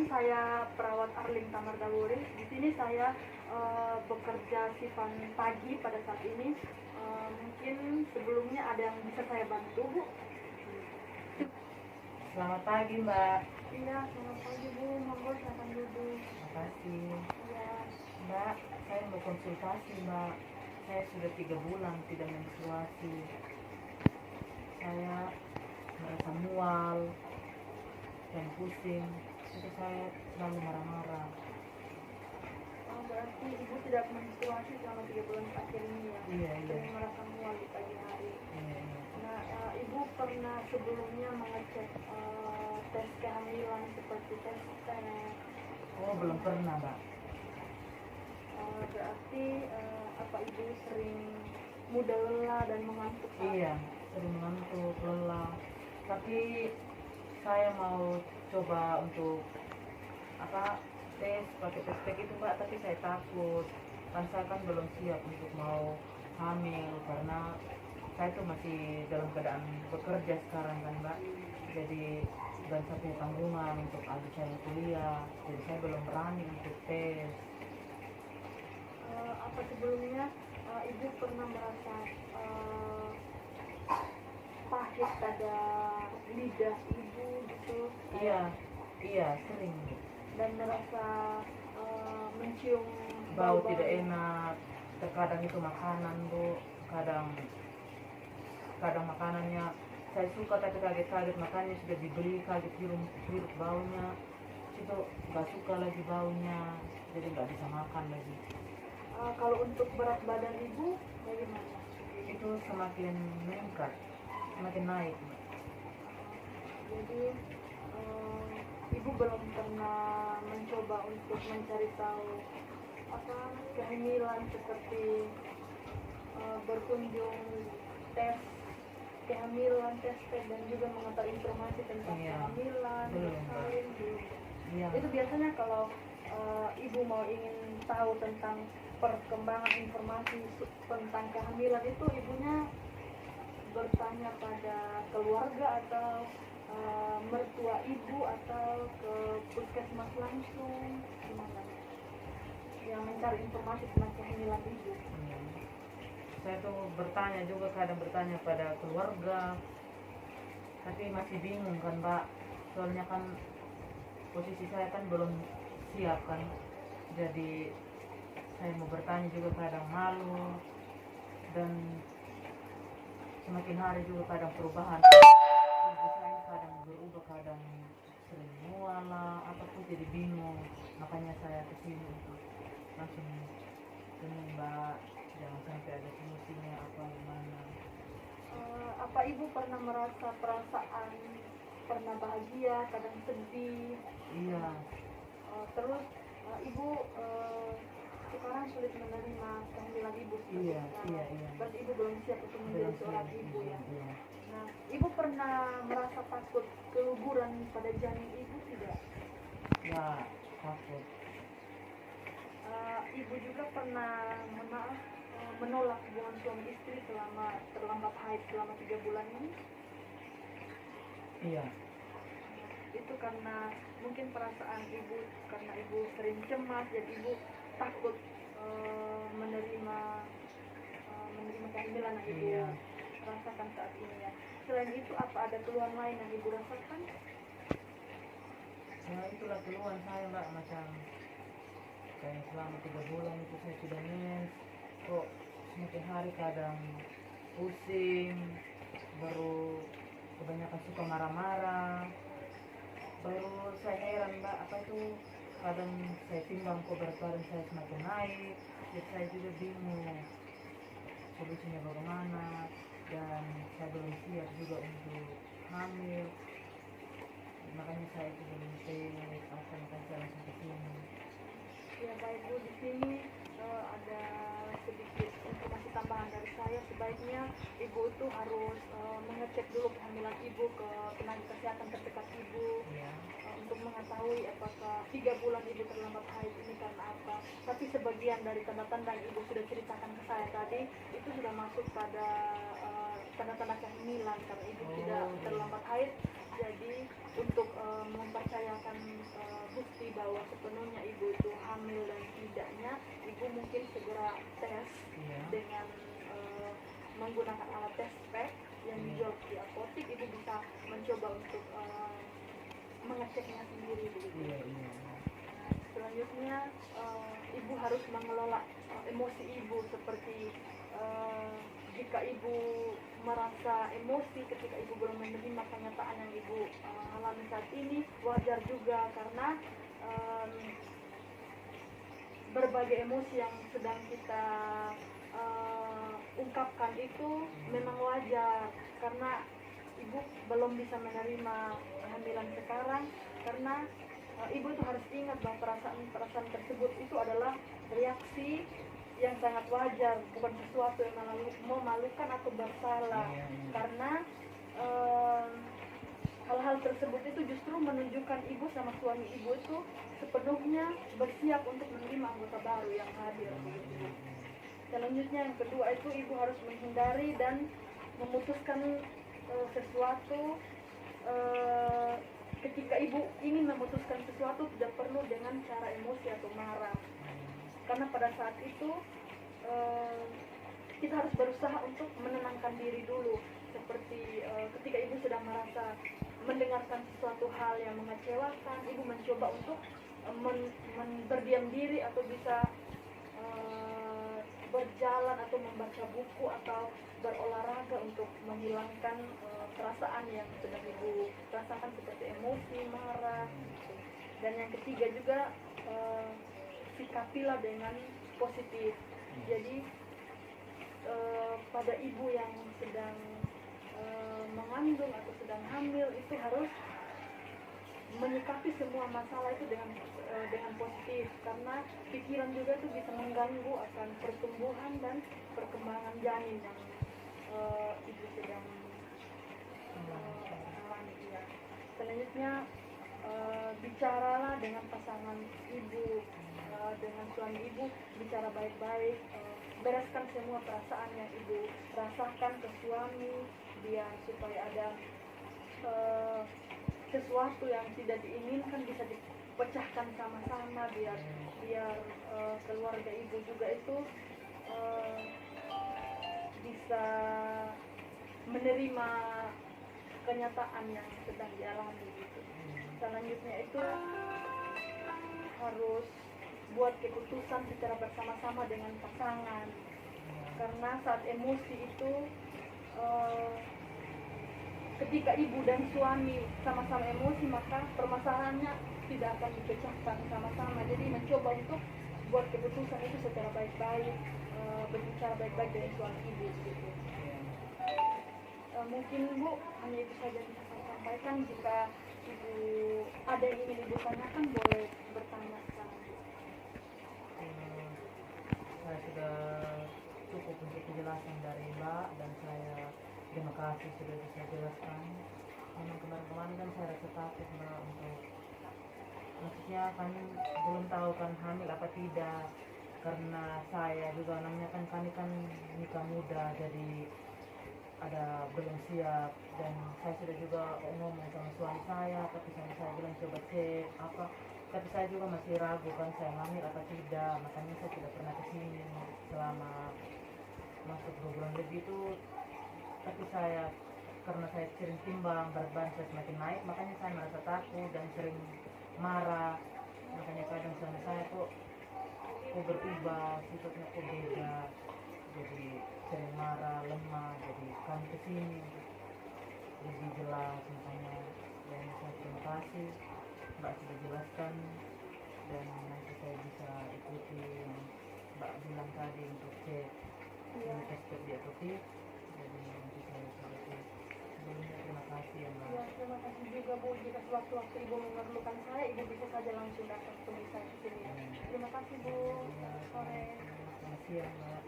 saya perawat Arling Tamardawuri. Di sini saya bekerja sifan pagi pada saat ini. Mungkin sebelumnya ada yang bisa saya bantu, Bu? Selamat pagi, Mbak. Iya, selamat pagi, Bu. Monggo silakan duduk. Terima kasih. Iya. Mbak, saya mau konsultasi, Mbak. Saya sudah 3 bulan tidak menstruasi. Saya merasa mual dan pusing. Jadi saya selalu marah-marah. Berarti Ibu tidak menstruasi selama 3 bulan terakhir ini ya? Iya. Sering merasa mual di pagi hari. Iya. Nah, Ibu pernah sebelumnya mengecek tes kehamilan seperti tes teks? Oh, belum pernah, Mbak. Berarti apa Ibu sering mudah lelah dan mengantuk? Iya, sering mengantuk, lelah. Tapi saya mau coba untuk tes pakai tes pack itu, Mbak, tapi saya takut. Kan saya kan belum siap untuk mau hamil karena saya tuh masih dalam keadaan bekerja sekarang kan, Mbak. Jadi dan saya punya tanggungan untuk adik saya kuliah. Jadi saya belum berani untuk tes. Apa sebelumnya Ibu pernah merasa pahit pada lidah Ibu gitu? Iya, sering. Dan merasa mencium Bau tidak enak. Terkadang itu makanan, Bu. Kadang makanannya saya suka tapi kaget-kaget makannya sudah dibeli, kaget hirup baunya. Itu nggak suka lagi baunya, jadi nggak bisa makan lagi. Kalau untuk berat badan Ibu bagaimana? Itu semakin meningkat, semakin naik. Jadi Ibu belum pernah mencoba untuk mencari tahu kehamilan seperti berkunjung tes kehamilan, tes dan juga mengetahui informasi tentang kehamilan, bersalin belum. Itu biasanya kalau Ibu mau ingin tahu tentang perkembangan informasi tentang kehamilan itu ibunya bertanya pada keluarga atau mertua Ibu atau ke puskesmas langsung, gimana? Yang mencari informasi tentang kehamilan Ibu. Saya tuh kadang bertanya pada keluarga, tapi masih bingung kan, Mbak. Soalnya kan posisi saya kan belum siap kan, jadi saya mau bertanya juga kadang malu, dan semakin hari juga kadang perubahan. Tubuh saya kadang berubah, kadang sering mual lah, apapun jadi bingung. Makanya saya kesini untuk langsung tanya, Mbak, jangan sampai ada solusinya apa gimana. Apa Ibu pernah merasa perasaan pernah bahagia, kadang sedih? Iya. Terus Ibu sekarang sulit menerima kehamilan Ibu. Iya. Berarti Ibu belum siap untuk menjadi seorang ibu ya. Iya. Nah, Ibu pernah merasa takut keguguran pada janin Ibu tidak? Ya, takut. Ibu juga pernah menolak hubungan suami istri selama terlambat haid selama 3 bulan ini? Iya. Itu karena mungkin perasaan Ibu, karena Ibu sering cemas, jadi Ibu takut menerima kehamilan yang Ibu rasakan saat ini ya. Selain itu apa ada keluhan lain yang Ibu rasakan? Ya itulah keluhan saya, Mbak, macam kayak selama 3 bulan itu saya sudah mens, kok semakin hari kadang pusing, baru kebanyakan suka marah-marah. Baru saya heran, Mbak, apa itu kadang saya timbang kok berat badan saya semakin naik, jadi saya juga bingung solusinya bagaimana, dan saya belum siap juga untuk hamil. Makanya saya juga belum tes, makanya saya langsung ke sini. Ya baik Bu, di sini ada sedikit informasi tambahan dari saya. Sebaiknya Ibu itu harus mengecek dulu kehamilan Ibu ke tenaga kesehatan terdekat Ibu untuk mengetahui apakah 3 bulan Ibu terlambat haid ini karena apa. Tapi sebagian dari tanda-tanda yang Ibu sudah ceritakan ke saya tadi itu sudah masuk pada tanda-tanda kehamilan karena Ibu tidak terlambat haid Jadi untuk mempercayakan bukti bahwa sepenuhnya ibu itu hamil dan tidaknya, ibu mungkin segera tes Iya. dengan menggunakan alat tes pack yang dijual di apotek. Ibu bisa mencoba untuk mengeceknya sendiri begitu. Iya, iya. Selanjutnya ibu harus mengelola emosi ibu, seperti jika ibu merasa emosi ketika ibu belum menerima kenyataan yang ibu alami saat ini, wajar juga, karena berbagai emosi yang sedang kita ungkapkan itu memang wajar, karena ibu belum bisa menerima kehamilan sekarang, karena ibu itu harus ingat bahwa perasaan tersebut itu adalah reaksi yang sangat wajar, bukan sesuatu yang memalukan atau bersalah. Karena hal-hal tersebut itu justru menunjukkan ibu sama suami ibu itu sepenuhnya bersiap untuk menerima anggota baru yang hadir. Selanjutnya yang kedua itu ibu harus menghindari dan memutuskan sesuatu. Ketika ibu ingin memutuskan sesuatu, tidak perlu dengan cara emosi atau marah, karena pada saat itu kita harus berusaha untuk menenangkan diri dulu. Seperti ketika ibu sedang merasa mendengarkan sesuatu hal yang mengecewakan, ibu mencoba untuk berdiam diri, atau bisa berjalan atau membaca buku atau berolahraga untuk menghilangkan perasaan yang sedang ibu rasakan, seperti emosi, marah. Dan yang ketiga juga sikapilah dengan positif. Jadi pada ibu yang sedang mengandung atau sedang hamil itu harus menyikapi semua masalah itu dengan positif, karena pikiran juga itu bisa mengganggu akan pertumbuhan dan perkembangan janin yang ibu sedang alami. Selanjutnya bicaralah dengan pasangan ibu, dengan suami ibu, bicara baik-baik, bereskan semua perasaan yang ibu rasakan ke suami, biar supaya ada sesuatu yang tidak diinginkan bisa dipecahkan sama-sama, biar keluarga ibu juga itu bisa menerima kenyataan yang sedang dialami gitu. Selanjutnya itu harus buat keputusan secara bersama-sama dengan pasangan, karena saat emosi itu ketika ibu dan suami sama-sama emosi, maka permasalahannya tidak akan dipecahkan sama-sama. Jadi mencoba untuk buat keputusan itu secara baik-baik, berbicara baik-baik dengan suami ibu gitu. Mungkin Bu, hanya itu saja bisa saya sampaikan. Jika ibu ada yang ingin ibu tanyakan, boleh bertanya sekarang. Saya sudah cukup untuk penjelasan dari Mbak, dan saya terima kasih sudah bisa jelaskan. Memang kemarin-kemarin kan saya rasa takut Mbak, untuk maksudnya kan belum tahu kan hamil apa tidak, karena saya juga namanya kan kami kan nikah muda, jadi ada belum siap, dan saya sudah juga ngomong sama suami saya, tapi suami saya bilang coba cek apa, tapi saya juga masih ragu kan saya hamil atau tidak, makanya saya tidak pernah kesini selama masuk 2 bulan lebih itu. Tapi saya, karena saya sering timbang, berat badan saya semakin naik, makanya saya merasa takut dan sering marah. Makanya kadang suami saya kok berubah, sifatnya kok beda, jadi sering marah, lemah, jadi kami kesini lebih jelas. Makanya dan saya terima kasih Mbak sudah jelaskan, dan nanti saya bisa ikuti yang Mbak bilang tadi untuk cek tes di apotek. Jadi nanti saya ikuti. Sebelumnya terima kasih ya Mbak. Ya, terima kasih juga Bu. Jika sewaktu-waktu ibu memerlukan saya, ibu bisa saja langsung datang ke saya ke sini. Terima kasih Bu. Sore. Terima kasih ya Mbak.